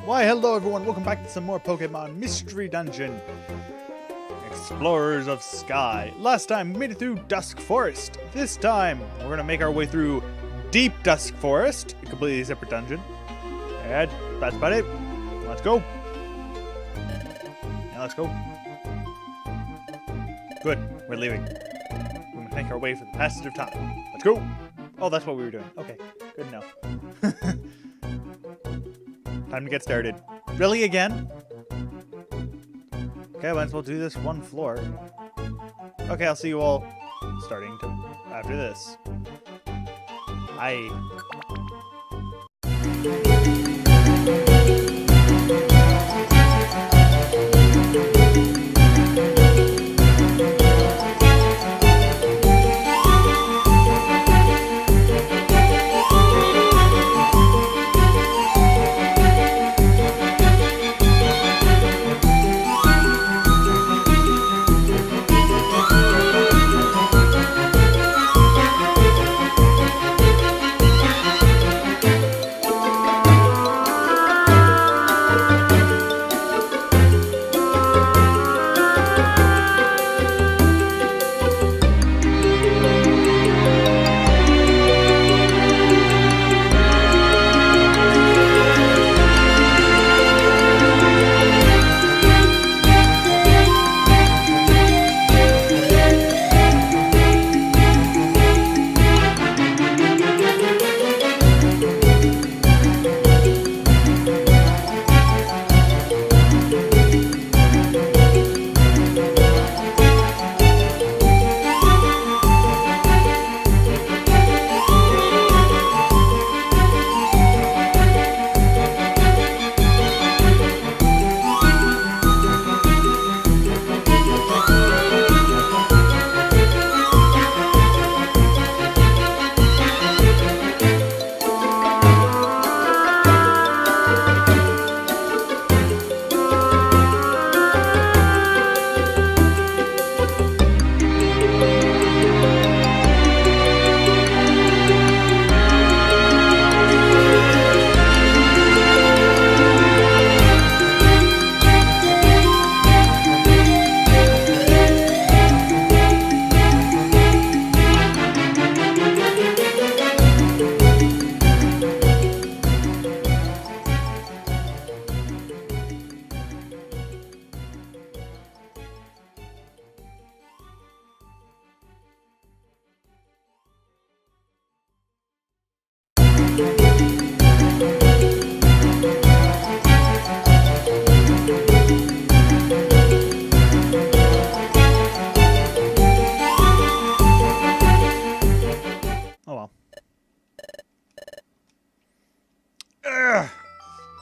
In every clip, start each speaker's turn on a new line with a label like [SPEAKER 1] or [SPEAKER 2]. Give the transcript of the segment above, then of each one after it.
[SPEAKER 1] Why, hello everyone, welcome back to some more Pokemon Mystery Dungeon. Explorers of Sky. Last time, we made it through Dusk Forest. This time, we're going to make our way through Deep Dusk Forest, a completely separate dungeon. And that's about it. Let's go. Yeah, let's go. Good, we're leaving. We're going to make our way for the passage of time. Let's go. Oh, that's what we were doing. Okay, good enough. Time to get started. Really, again? Okay, might as well do this one floor. Okay, I'll see you all starting to after this. Bye.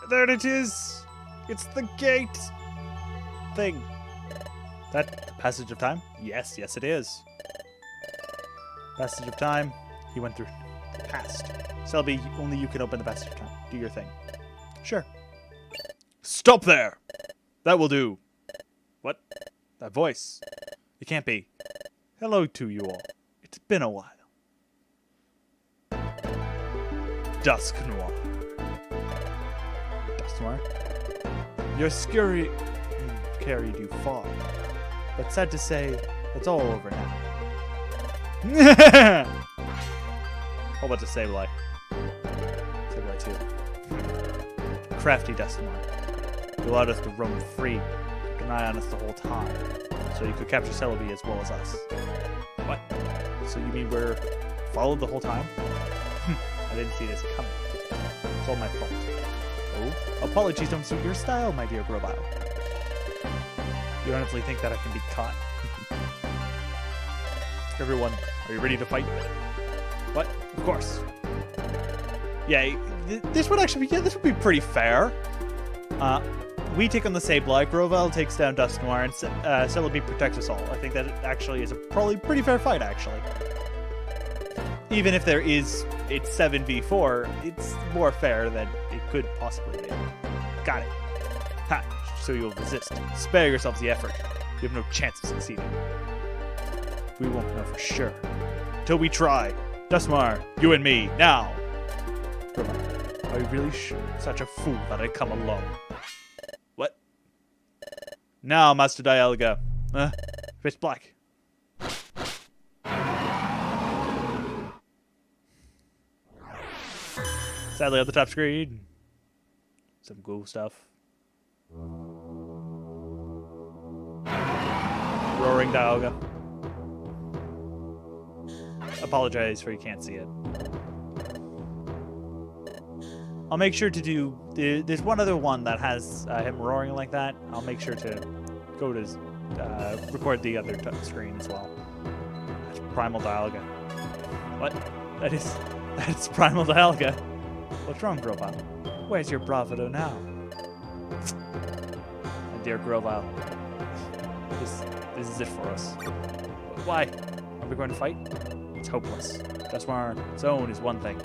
[SPEAKER 1] There it is! It's the gate thing. That passage of time? Yes, yes it is. Passage of time. He went through past. Celebi, only you can open the passage of time. Do your thing. Sure. Stop there! That will do. What? That voice. It can't be. Hello to you all. It's been a while. Dusk Noir. Noir. Your scurry carried you far, but sad to say, it's all over now. How about the celebi? Celebi 2. Crafty Dusk Noir. You allowed us to roam free, kept an eye on us the whole time, so you could capture Celebi as well as us. What? So you mean we're followed the whole time? I didn't see this coming. It's all my fault. Oh, apologies don't suit your style, my dear Grobile. You honestly think that I can be caught? Everyone, are you ready to fight? What? Of course. Yeah, this would actually be, this would be pretty fair. We take on the Sableye, Grovyle takes down Dusk Noir, and Celebi protects us all. I think that actually is a probably pretty fair fight, actually. Even if there is, it's 7v4, it's more fair than it could possibly be. Got it. Ha! So you'll resist. Spare yourselves the effort. You have no chance of succeeding. We won't know for sure. Till we try. Dusk Noir, you and me, now! I really such a fool that I come alone. What? Now, Master Dialga. Pitch black. Sadly, on the top screen, some cool stuff. Roaring Dialga. Apologize for you can't see it. I'll make sure to do... There's one other one that has him roaring like that. I'll make sure to go to record the other screen as well. That's Primal Dialga. What? That's Primal Dialga. What's wrong, Grovile? Where's your bravado now? My dear Grovile. This is it for us. Why? Are we going to fight? It's hopeless. Just on our own is one thing.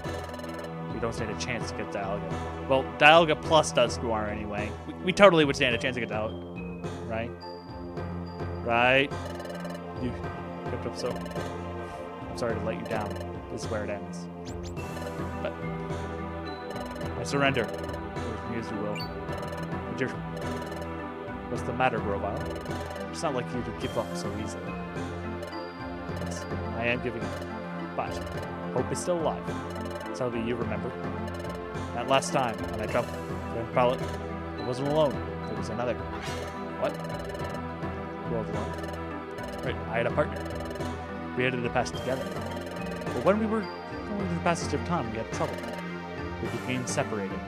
[SPEAKER 1] We don't stand a chance to get Dialga. Well, Dialga plus Dusk anyway. We totally would stand a chance to get Dialga. Right? Right? You kept up so... I'm sorry to let you down. This is where it ends. But... I surrender. As you will. What's the matter, Grovile? It's not like you to give up so easily. Yes, I am giving up. But hope is still alive. Celebi, you remember. That last time when I jumped the pallet, I wasn't alone. There was another. What? World alone. Right, I had a partner. We entered the past together. But when we were going through the passage of time, we had trouble. We became separated.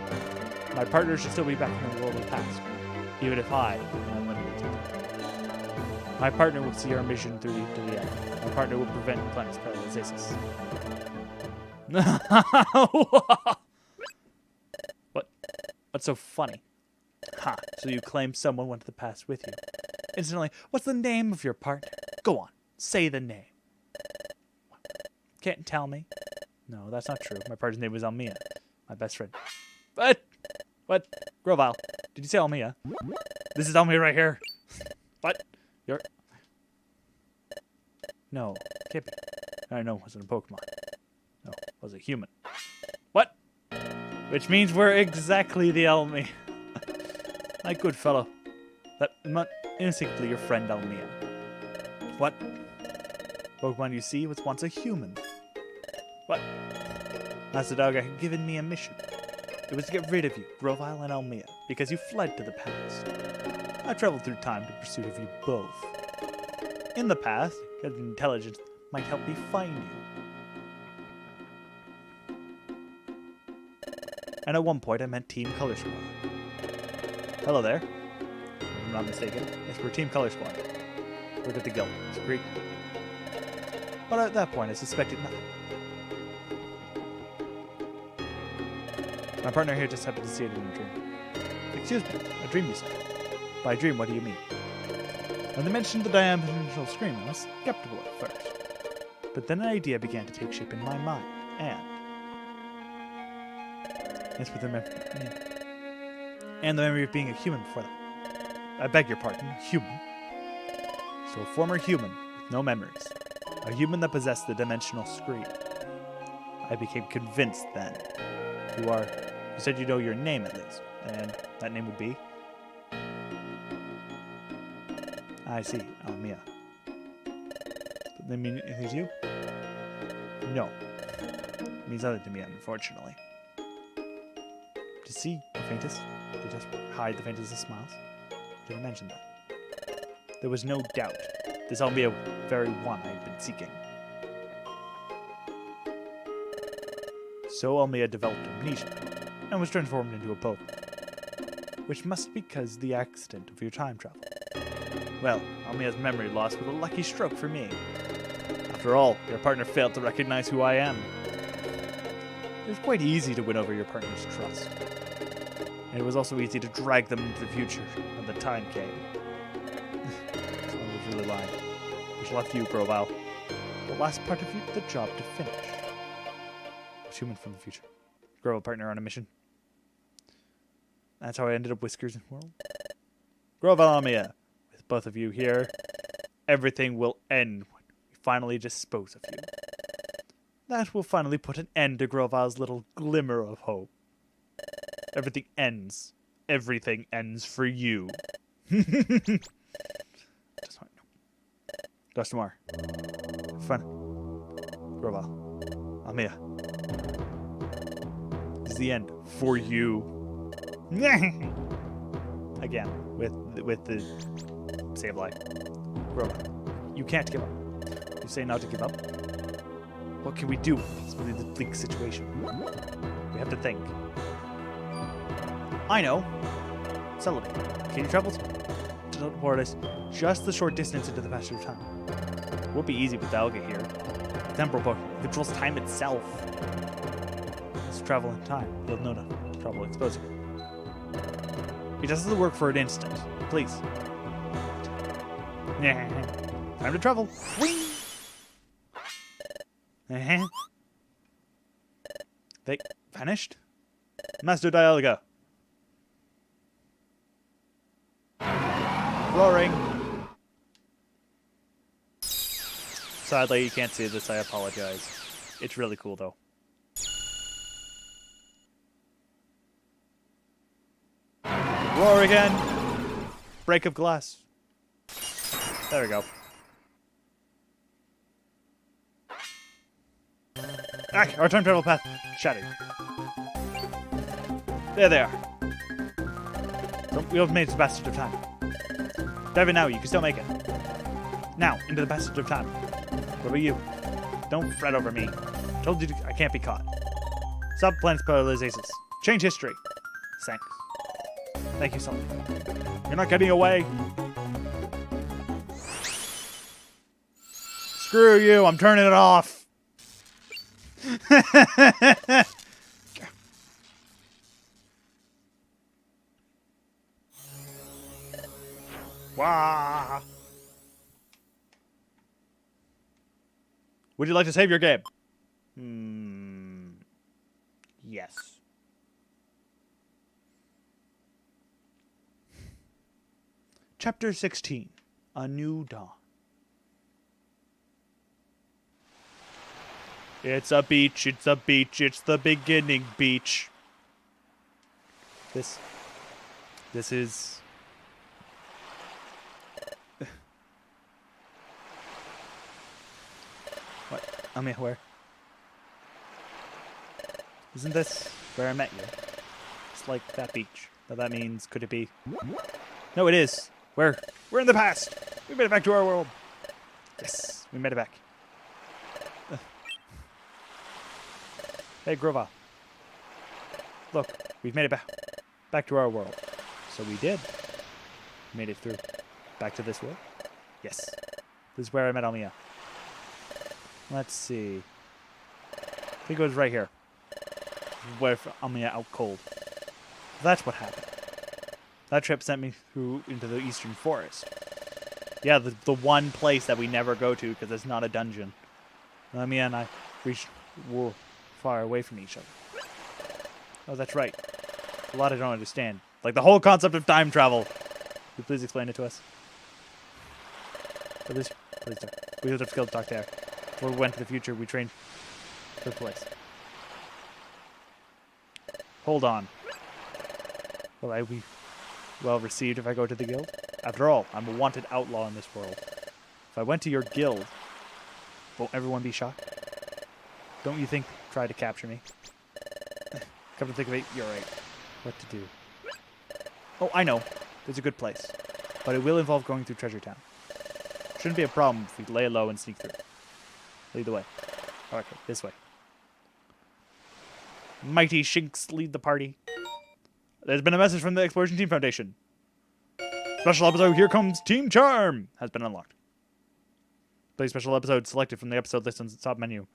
[SPEAKER 1] My partner should still be back in the world of the past, even if I am unlimited. My partner will see our mission through to the end. My partner will prevent the planet's paralysis. What? What's so funny? Ha, so you claim someone went to the past with you. Instantly, what's the name of your partner? Go on, say the name. Can't tell me? No, that's not true. My partner's name was Almia. My best friend. What? What? Grovile, did you say Almia? This is Almia right here. What? You're... No, can't be. I know it wasn't a Pokemon. No, it was a human. What? Which means we're exactly the Almia. My good fellow. That instinctively your friend Almia. What? Pokemon you see was once a human. What? Master Dog had given me a mission. It was to get rid of you, Grovile and Almia, because you fled to the past. I traveled through time in pursuit of you both. In the past, your intelligence might help me find you. And at one point, I meant Team Color Squad. Hello there. If I'm not mistaken. Yes, we're Team Color Squad. We're good to go. It's agreed. But at that point, I suspected nothing. My partner here just happened to see it in a dream. Excuse me, a dream you said. By dream, what do you mean? When they mentioned the dimensional screen, I was skeptical at first. But then an idea began to take shape in my mind, and... Yes, with the memory of being a human before that. I beg your pardon, human. So a former human with no memories. A human that possessed the dimensional screen. I became convinced then. You said you know your name at least, and that name would be? I see, Almia. That mean it is you? No. It means nothing to me, unfortunately. To see the faintest, to just hide the faintest of smiles. Did I mention that? There was no doubt. This Almia very one I had been seeking. So Almia developed amnesia, and was transformed into a Pokemon. Which must be because of the accident of your time travel. Well, Almia's memory loss was a lucky stroke for me. After all, your partner failed to recognize who I am. It was quite easy to win over your partner's trust. And it was also easy to drag them into the future when the time came. I was really lying. Which left you, Grovile. The last part of you, the job to finish. A human from the future. Grow a partner on a mission. That's how I ended up Whiskers in the world. Grovile Almia. With both of you here, everything will end when we finally dispose of you. That will finally put an end to Grovile's little glimmer of hope. Everything ends. Everything ends for you. Dostamar. Fun. Groval. Amia. This is the end for you. Again, with the celebi. Groval. You can't give up. You say not to give up. What can we do? It's really the bleak situation. We have to think. I know. Celebi. Can you travel to teleport us just the short distance into the passage of time? It would be easy with the alga here. The temporal book controls time itself. Let's travel in time. You'll know no trouble exposing it. It doesn't work for an instant. Please. Time to travel. Whee! They vanished? Master Dialga. Roaring. Sadly, you can't see this. I apologize. It's really cool, though. Roar again. Break of glass. There we go. Ah, our time travel path shattered. There they are. So we have made the passage of time. Dive in now, you can still make it. Now, into the passage of time. What about you? Don't fret over me. I told you I can't be caught. Stop planet's polarizations. Change history. Thanks. Thank you so much. You're not getting away. Screw you, I'm turning it off. Wah. Would you like to save your game? Yes. Chapter 16. A New Dawn. It's a beach, it's a beach, it's the beginning beach. This is... What? I mean, where? Isn't this where I met you? It's like that beach. Now that means, could it be? No, it is. We're in the past. We made it back to our world. Yes, we made it back. Hey, Grova. Look, we've made it back to our world. So we did. Made it through. Back to this world? Yes. This is where I met Almia. Let's see. I think it was right here. Where Almia out cold. That's what happened. That trip sent me through into the eastern forest. Yeah, the one place that we never go to because it's not a dungeon. Almia and I reached far away from each other. Oh, that's right. A lot I don't understand. Like the whole concept of time travel. Could you please explain it to us? Please don't. We don't have skill to talk there. Before we went to the future, we trained for the place. Hold on. Will I be well received if I go to the guild? After all, I'm a wanted outlaw in this world. If I went to your guild, won't everyone be shocked? Don't you think try to capture me? Come to think of it, you're right. What to do? Oh, I know. There's a good place. But it will involve going through Treasure Town. Shouldn't be a problem if we lay low and sneak through. Lead the way. Okay, this way. Mighty Shinks lead the party. There's been a message from the Exploration Team Foundation. Special episode Here Comes Team Charm has been unlocked. Play special episode selected from the episode list on the top menu.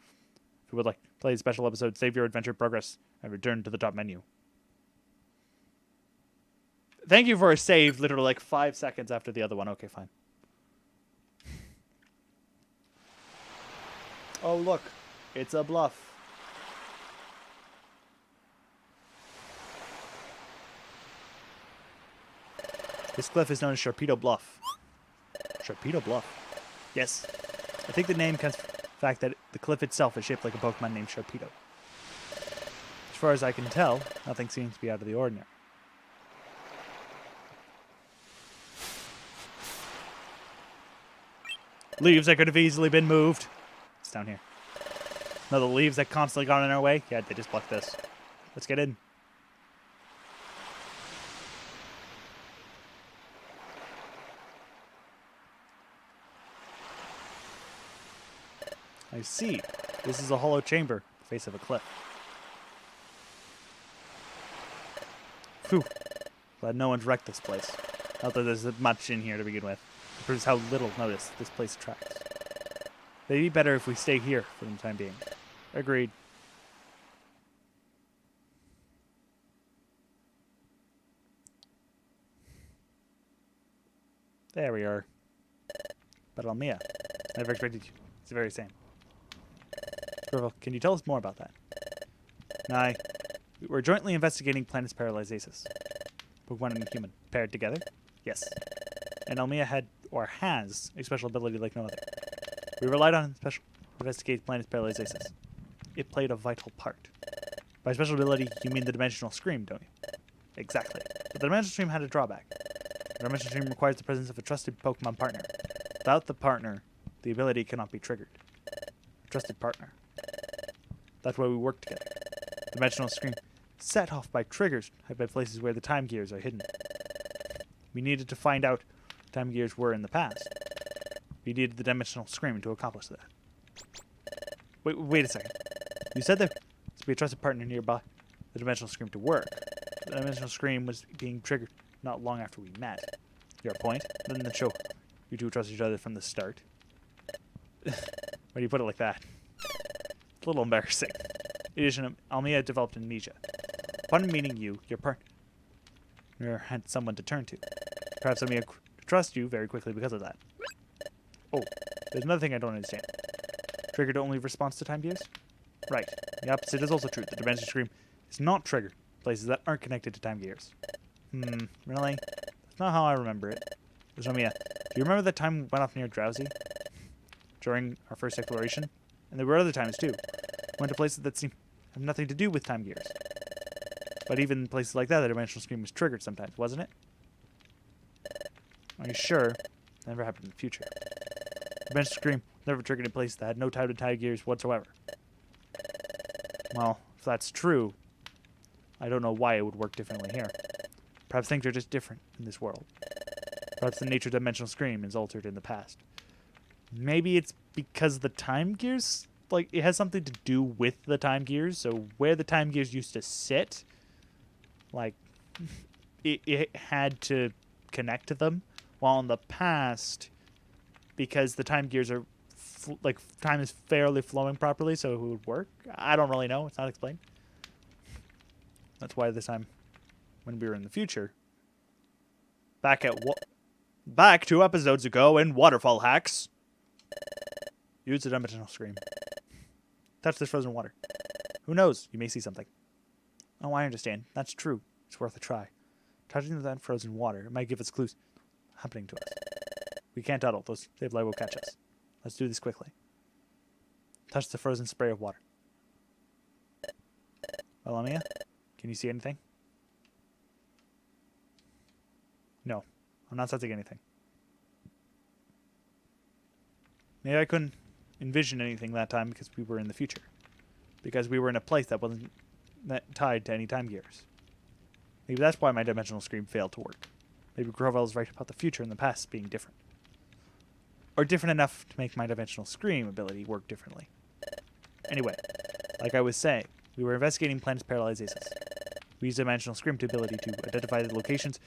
[SPEAKER 1] If you would like to play a special episode, save your adventure progress and return to the top menu. Thank you for a save literally like 5 seconds after the other one. Okay, fine. Oh, look. It's a bluff. This cliff is known as Sharpedo Bluff. Sharpedo Bluff? Yes. I think the name comes from the fact that the cliff itself is shaped like a Pokemon named Sharpedo. far as I can tell, nothing seems to be out of the ordinary. Leaves that could have easily been moved. It's down here. No, the leaves that constantly got in our way. Yeah, they just blocked this. Let's get in. I see. This is a hollow chamber, the face of a cliff. Phew. Glad no one's wrecked this place. Not that there's much in here to begin with. It proves how little notice this place attracts. Maybe better if we stay here for the time being. Agreed. There we are. But Almia, never expected you. It's the very same. Squirrel, can you tell us more about that? Nye, we're jointly investigating planet's paralyzasis. Pokemon and human paired together? Yes. And Almia had, or has, a special ability like no other. We relied on special to investigate planet's paralyzasis. It played a vital part. By special ability, you mean the dimensional scream, don't you? Exactly. But the dimensional scream had a drawback. The dimensional scream requires the presence of a trusted Pokemon partner. Without the partner, the ability cannot be triggered. A trusted partner. That's why we work together. Dimensional scream set off by triggers by places where the time gears are hidden. We needed to find out what time gears were in the past. We needed the dimensional scream to accomplish that. Wait a second. You said there must be a trusted partner nearby the dimensional scream to work. The dimensional scream was being triggered not long after we met. Your point? Then the show. You two trust each other from the start. Why do you put it like that? It's a little embarrassing. In addition, Almia developed amnesia. Upon meeting you, your partner had someone to turn to. Perhaps Almia trust you very quickly because of that. Oh, there's another thing I don't understand. Triggered only response to time gears? Right. The opposite is also true. The dimension scream is not triggered in places that aren't connected to time gears. Really? That's not how I remember it. Almia, do you remember that time we went off near Drowsy? During our first exploration? And there were other times too. We went to places that seem to have nothing to do with time gears. But even in places like that, the dimensional scream was triggered sometimes, wasn't it? Are you sure? Never happened in the future. The dimensional scream never triggered in places that had no tie to time gears whatsoever. Well, if that's true, I don't know why it would work differently here. Perhaps things are just different in this world. Perhaps the nature of dimensional scream is altered in the past. Maybe it's because the time gears, like, it has something to do with the time gears. So where the time gears used to sit, like, it had to connect to them. While in the past, because the time gears are, like, time is fairly flowing properly, so it would work. I don't really know. It's not explained. That's why this time, when we were in the future, back 2 episodes ago in Waterfall Hacks, use the dimensional scream. Touch this frozen water. Who knows? You may see something. Oh, I understand. That's true. It's worth a try. Touching that frozen water, it might give us clues happening to us. We can't dawdle. Those Sableye will catch us. Let's do this quickly. Touch the frozen spray of water. Well, Almia, can you see anything? No, I'm not sensing anything. Maybe I couldn't envision anything that time because we were in the future. Because we were in a place that wasn't tied to any time gears. Maybe that's why my dimensional scream failed to work. Maybe Grovel is right about the future and the past being different. Or different enough to make my dimensional scream ability work differently. Anyway, like I was saying, we were investigating planet's paralyzasis. We used dimensional scream ability to identify the locations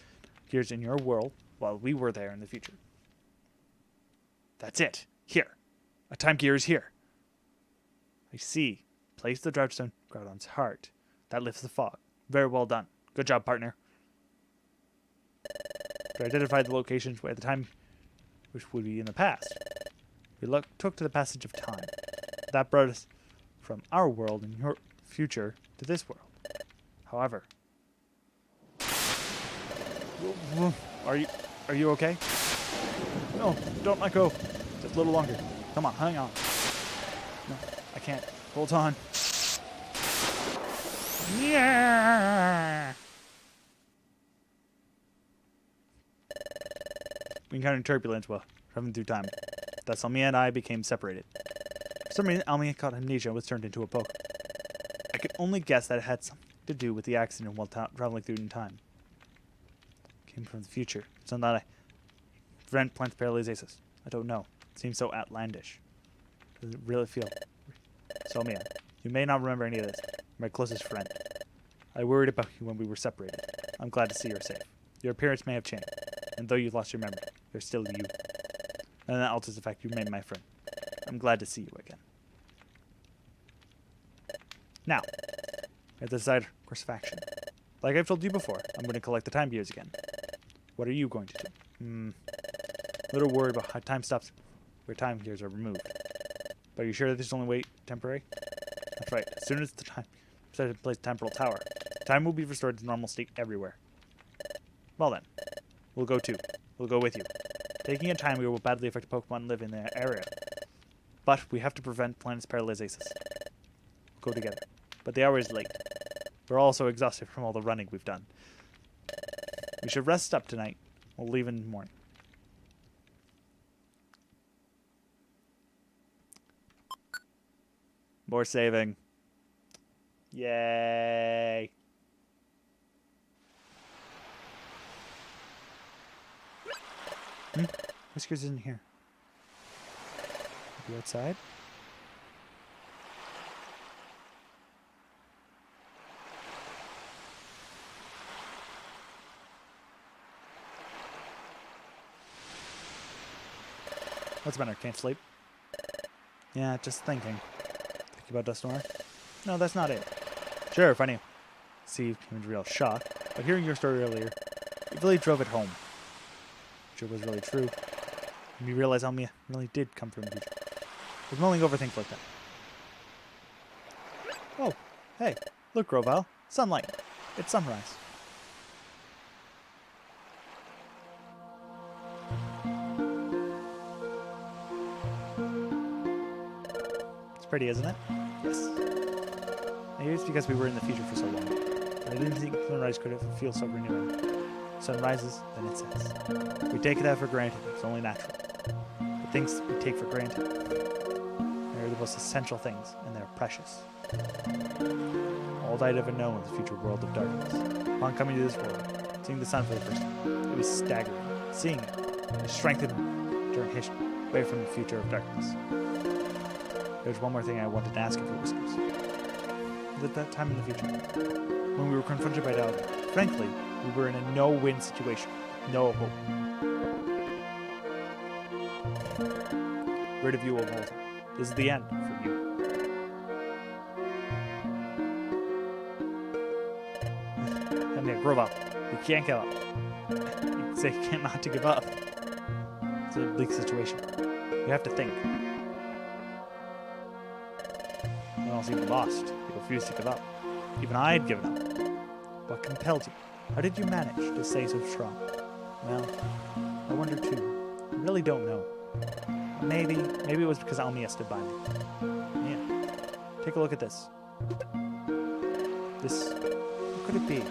[SPEAKER 1] gears in your world while we were there in the future. That's it. Here. A time gear is here. I see. Place the Droughstone Groudon's heart. That lifts the fog. Very well done. Good job, partner. To identify the locations where the time which would be in the past. We took to the passage of time. That brought us from our world in your future to this world. However, are you okay? No, don't let go. Just a little longer. Come on, hang on. No, I can't. Hold on. Yeah. We encountered turbulence while traveling through time. Thus, Almia and I became separated. For some reason, Almia caught amnesia and was turned into a poke. I could only guess that it had something to do with the accident while traveling through in time. It came from the future. So that I prevent plant paralysis. I don't know. It seems so outlandish. Does it really feel? So, Almia, you may not remember any of this. You're my closest friend. I worried about you when we were separated. I'm glad to see you're safe. Your appearance may have changed, and though you've lost your memory, you're still you. And that alters the fact you remain my friend. I'm glad to see you again. Now, we have to decide our course of action. Like I've told you before, I'm going to collect the time gears again. What are you going to do? A little worried about how time stops where time gears are removed. But are you sure that this is only wait temporary? That's right. As soon as the time set in place temporal tower, time will be restored to normal state everywhere. Well then, we'll go too. We'll go with you. Taking a time gear will badly affect Pokemon live in the area. But we have to prevent planet's paralysis. We'll go together. But the hour is late. We're all so exhausted from all the running we've done. We should rest up tonight. We'll leave in the morning. More saving. Yay. Whiskers isn't here. Maybe outside? What's the matter? Can't sleep? Yeah, just thinking. Thinking about Dusnoir? No, that's not it. Sure, if I knew. See, he was real shock. But hearing your story earlier, it really drove it home. Which it was really true. And you realize Almia really did come from the future. I was mulling over things like that. Oh, hey, look, Grovyle. Sunlight. It's sunrise. Pretty, isn't it? Yes. Maybe it's because we were in the future for so long. But I didn't think sunrise could ever feel so renewing. Sun rises, then it sets. We take that for granted. It's only natural. The things we take for granted, they're the most essential things, and they're precious. All that I'd ever known was the future world of darkness. Upon coming to this world, seeing the sun for the first time, it was staggering. Seeing it strengthened me during history, away from the future of darkness. There's one more thing I wanted to ask of you, Whiskers. At that time in the future, when we were confronted by doubt, frankly, we were in a no-win situation. No hope. Rid of you will hold. This is the end for you. Come here, grow up. You can't give up. You say you can't not to give up. It's a bleak situation. You have to think. Seemed lost. You refused to give up. Even I had given up. What compelled you? How did you manage to stay so strong? Well, I wonder too. I really don't know. Maybe it was because Almia stood by me. Yeah. Take a look at this. This, what could it be?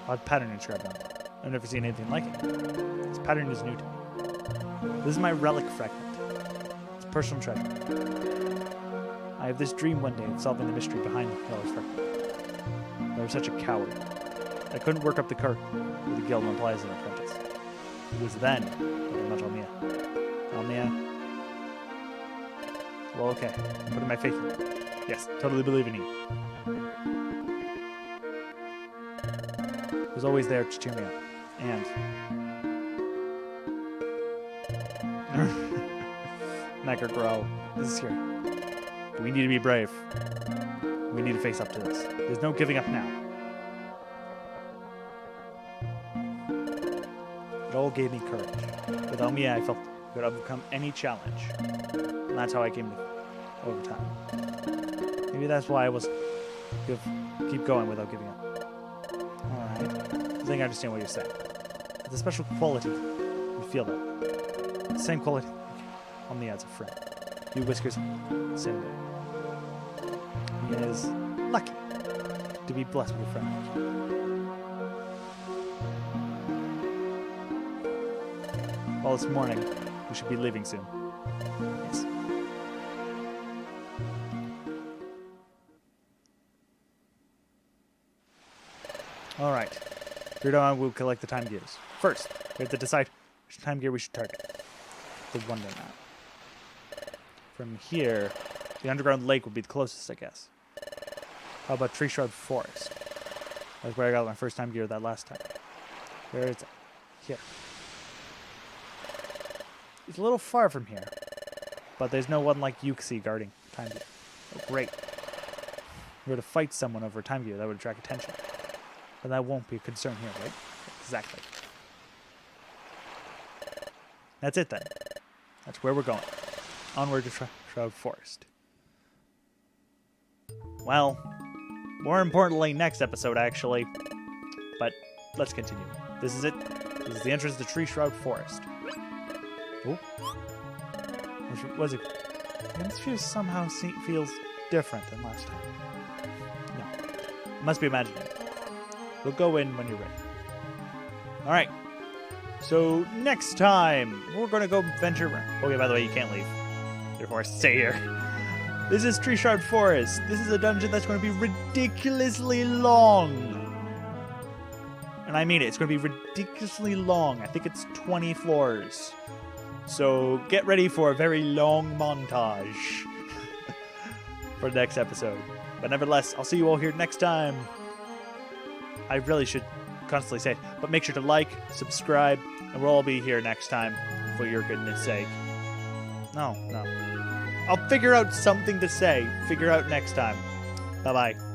[SPEAKER 1] Odd pattern inscribed on it. I've never seen anything like it. This pattern is new to me. This is my relic fragment. It's a personal treasure. I have this dream one day of solving the mystery behind the Keller's fragment. I was such a coward. I couldn't work up the curtain with the guild implies as an apprentice. It was then that I met Almia. Almia. Well, okay. I'm putting my faith in you. Yes, totally believe in you. He was always there to cheer me up. And Necker Grow. This is here. We need to be brave. We need to face up to this. There's no giving up now. It all gave me courage. With Almia, I felt I could overcome any challenge. And that's how I came to over time. Maybe that's why I was keep going without giving up. Alright. I think I understand what you're saying. It's a special quality. You feel that. The same quality Almia as a friend. You Whiskers, same way. He is lucky to be blessed with a friend like you. Well, it's morning. We should be leaving soon. Yes. All right. Here on, we'll collect the time gears. First, we have to decide which time gear we should target. The Wonder Map. From here, the underground lake would be the closest, I guess. How about Tree Shroud Forest? That's where I got my first time gear that last time. Where is it? Here. It's a little far from here, but there's no one like Yuxi guarding time gear. Oh, great. If we were to fight someone over time gear, that would attract attention. But that won't be a concern here, right? Exactly. That's it then. That's where we're going. Onward to Shroud Forest. Well, more importantly, next episode, actually. But let's continue. This is it. This is the entrance to Tree Shroud Forest. Oh. What was it? This somehow feels different than last time. No. It must be imaginary. We'll go in when you're ready. Alright. So, next time, we're going to go venture around. Okay, by the way, you can't leave. Therefore, stay here. This is Tree Shroud Forest. This is a dungeon that's going to be ridiculously long. And I mean it. It's going to be ridiculously long. I think it's 20 floors. So, get ready for a very long montage for the next episode. But nevertheless, I'll see you all here next time. I really should constantly say it, but make sure to like, subscribe, and we'll all be here next time for your goodness sake. No. I'll figure out something to say. Figure out next time. Bye-bye.